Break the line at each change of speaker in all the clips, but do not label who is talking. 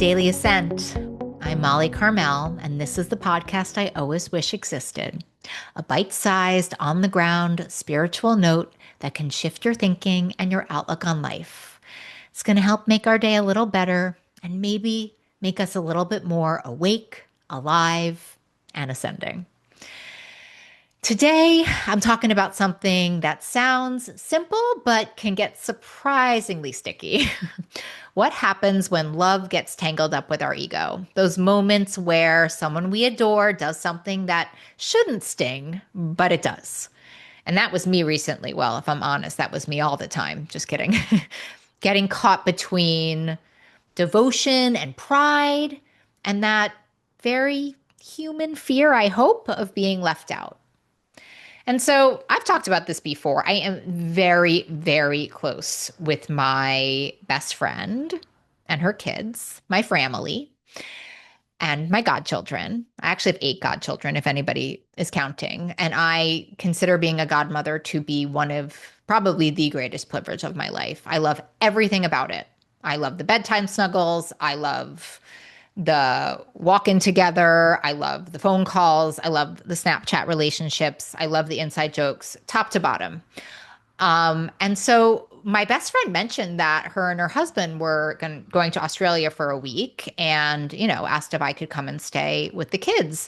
Daily Ascent. I'm Molly Carmel, and this is the podcast I always wish existed. A bite-sized, on-the-ground spiritual note that can shift your thinking and your outlook on life. It's going to help make our day a little better and maybe make us a little bit more awake, alive, and ascending. Today, I'm talking about something that sounds simple but can get surprisingly sticky. What happens when love gets tangled up with our ego? Those moments where someone we adore does something that shouldn't sting, but it does. And that was me recently. Well, if I'm honest, that was me all the time. Just kidding. Getting caught between devotion and pride and that very human fear, I hope, of being left out. And so I've talked about this before. I am very, very close with my best friend and her kids, my family, and my godchildren. I actually have 8 godchildren, if anybody is counting. And I consider being a godmother to be one of probably the greatest privilege of my life. I love everything about it. I love the bedtime snuggles. I love the walk-in together. I love the phone calls. I love the Snapchat relationships. I love the inside jokes, top to bottom. And so my best friend mentioned that her and her husband were going to Australia for a week and, asked if I could come and stay with the kids.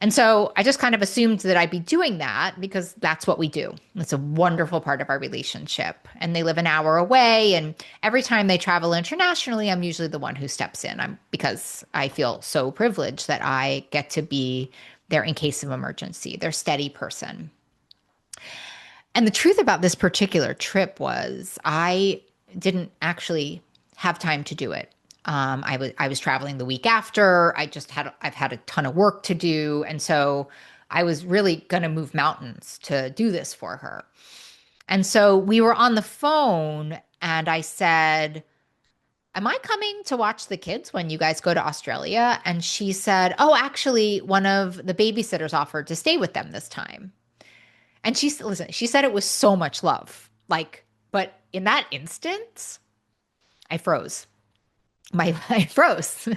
And so I just kind of assumed that I'd be doing that because that's what we do. It's a wonderful part of our relationship. And they live an hour away. And every time they travel internationally, I'm usually the one who steps in because I feel so privileged that I get to be there in case of emergency. They're a steady person. And the truth about this particular trip was I didn't actually have time to do it. I was traveling the week after. I've had a ton of work to do. And so I was really going to move mountains to do this for her. And so we were on the phone and I said, am I coming to watch the kids when you guys go to Australia? And she said, oh, actually, one of the babysitters offered to stay with them this time. And she said it was so much love. But in that instant, I froze. I froze.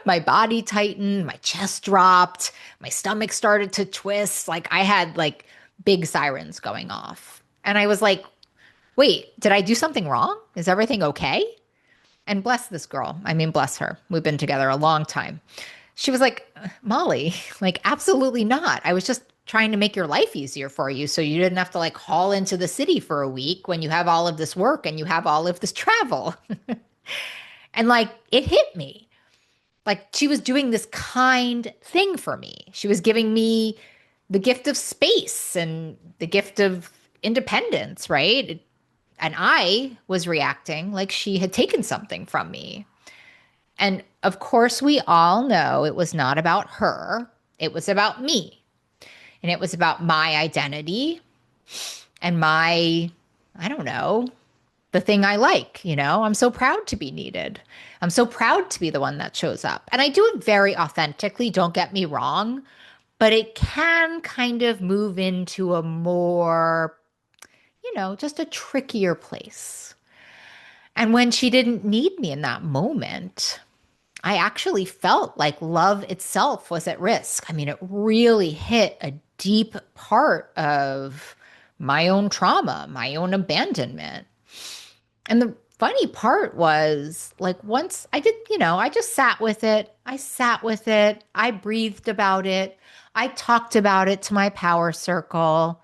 My body tightened, my chest dropped, my stomach started to twist. I had big sirens going off. And I was like, wait, did I do something wrong? Is everything okay? And bless this girl. I mean, bless her. We've been together a long time. She was like, Molly, absolutely not. I was just trying to make your life easier for you so you didn't have to haul into the city for a week when you have all of this work and you have all of this travel. And it hit me. She was doing this kind thing for me. She was giving me the gift of space and the gift of independence, right? And I was reacting like she had taken something from me. And of course, we all know it was not about her. It was about me. And it was about my identity and my, the thing I like. I'm so proud to be needed. I'm so proud to be the one that shows up. And I do it very authentically, don't get me wrong, but it can kind of move into a more, just a trickier place. And when she didn't need me in that moment, I actually felt like love itself was at risk. I mean, it really hit a deep part of my own trauma, my own abandonment. And the funny part was once I did, I just sat with it. I sat with it. I breathed about it. I talked about it to my power circle.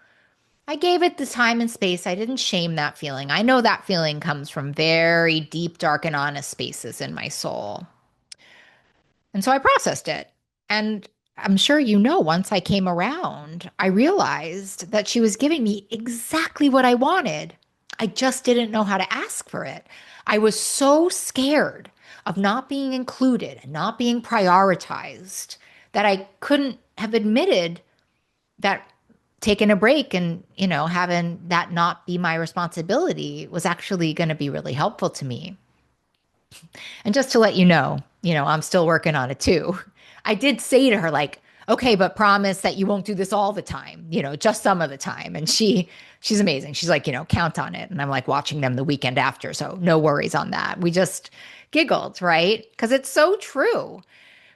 I gave it the time and space. I didn't shame that feeling. I know that feeling comes from very deep, dark, and honest spaces in my soul. And so I processed it. And I'm sure once I came around, I realized that she was giving me exactly what I wanted. I just didn't know how to ask for it. I was so scared of not being included and not being prioritized that I couldn't have admitted that taking a break and, having that not be my responsibility was actually going to be really helpful to me. And just to let you know, I'm still working on it too. I did say to her okay, but promise that you won't do this all the time, just some of the time. And she She's amazing. She's like, count on it. And I'm like watching them the weekend after. So no worries on that. We just giggled, right? Because it's so true.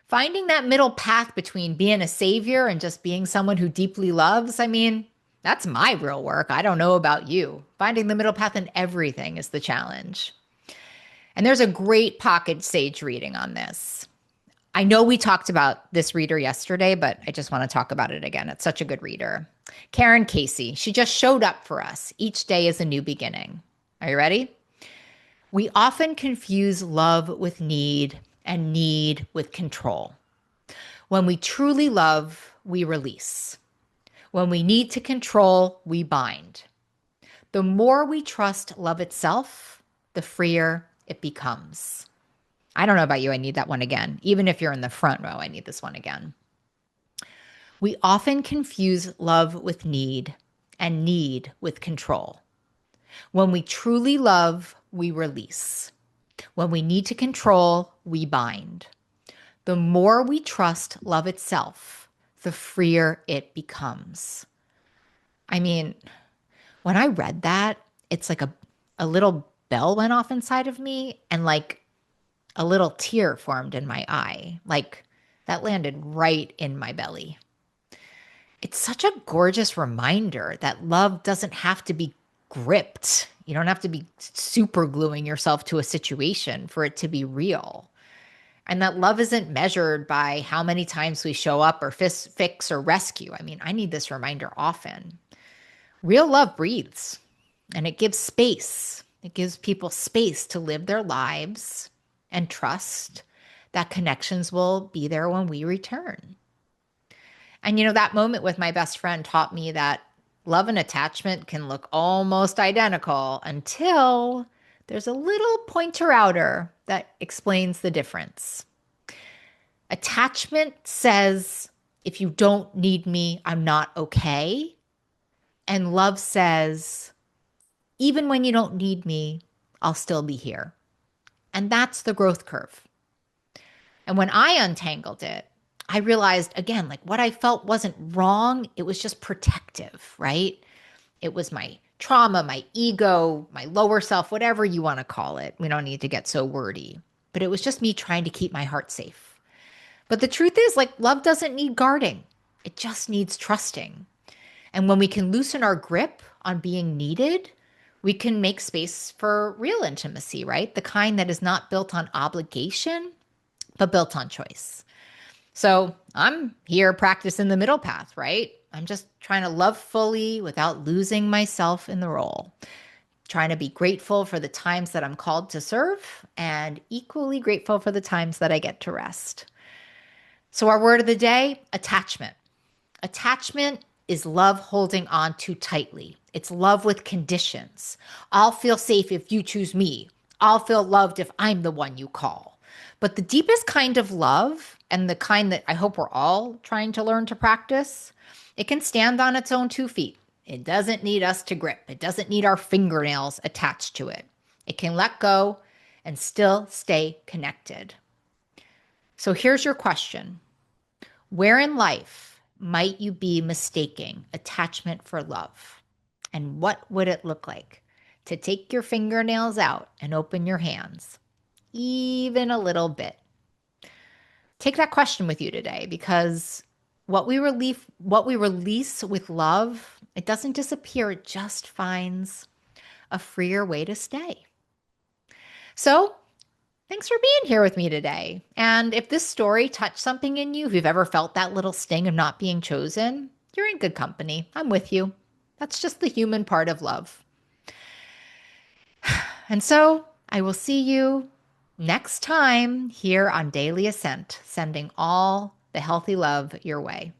Finding that middle path between being a savior and just being someone who deeply loves, I mean, that's my real work. I don't know about you. Finding the middle path in everything is the challenge. And there's a great pocket sage reading on this. I know we talked about this reader yesterday, but I just want to talk about it again. It's such a good reader. Karen Casey, she just showed up for us. Each day is a new beginning. Are you ready? We often confuse love with need and need with control. When we truly love, we release. When we need to control, we bind. The more we trust love itself, the freer it becomes. I don't know about you, I need that one again. Even if you're in the front row, I need this one again. We often confuse love with need and need with control. When we truly love, we release. When we need to control, we bind. The more we trust love itself, the freer it becomes. I mean, when I read that, it's like a little bell went off inside of me and like a little tear formed in my eye. Like that landed right in my belly. It's such a gorgeous reminder that love doesn't have to be gripped. You don't have to be super gluing yourself to a situation for it to be real. And that love isn't measured by how many times we show up or fix or rescue. I mean, I need this reminder often. Real love breathes and it gives space. It gives people space to live their lives and trust that connections will be there when we return. And that moment with my best friend taught me that love and attachment can look almost identical until there's a little pointer outer that explains the difference. Attachment says, if you don't need me, I'm not okay. And love says, even when you don't need me, I'll still be here. And that's the growth curve. And when I untangled it, I realized, again, like what I felt wasn't wrong. It was just protective, right? It was my trauma, my ego, my lower self, whatever you want to call it. We don't need to get so wordy. But it was just me trying to keep my heart safe. But the truth is, like, love doesn't need guarding. It just needs trusting. And when we can loosen our grip on being needed, we can make space for real intimacy, right? The kind that is not built on obligation, but built on choice. So I'm here practicing the middle path, right? I'm just trying to love fully without losing myself in the role. Trying to be grateful for the times that I'm called to serve and equally grateful for the times that I get to rest. So our word of the day, attachment. Attachment is love holding on too tightly. It's love with conditions. I'll feel safe if you choose me. I'll feel loved if I'm the one you call. But the deepest kind of love, and the kind that I hope we're all trying to learn to practice, it can stand on its own 2 feet. It doesn't need us to grip. It doesn't need our fingernails attached to it. It can let go and still stay connected. So here's your question. Where in life might you be mistaking attachment for love? And what would it look like to take your fingernails out and open your hands, even a little bit? Take that question with you today, because what we release with love, it doesn't disappear. It just finds a freer way to stay. So thanks for being here with me today. And if this story touched something in you, if you've ever felt that little sting of not being chosen, you're in good company. I'm with you. That's just the human part of love. And so I will see you next time here on Daily Ascent, sending all the healthy love your way.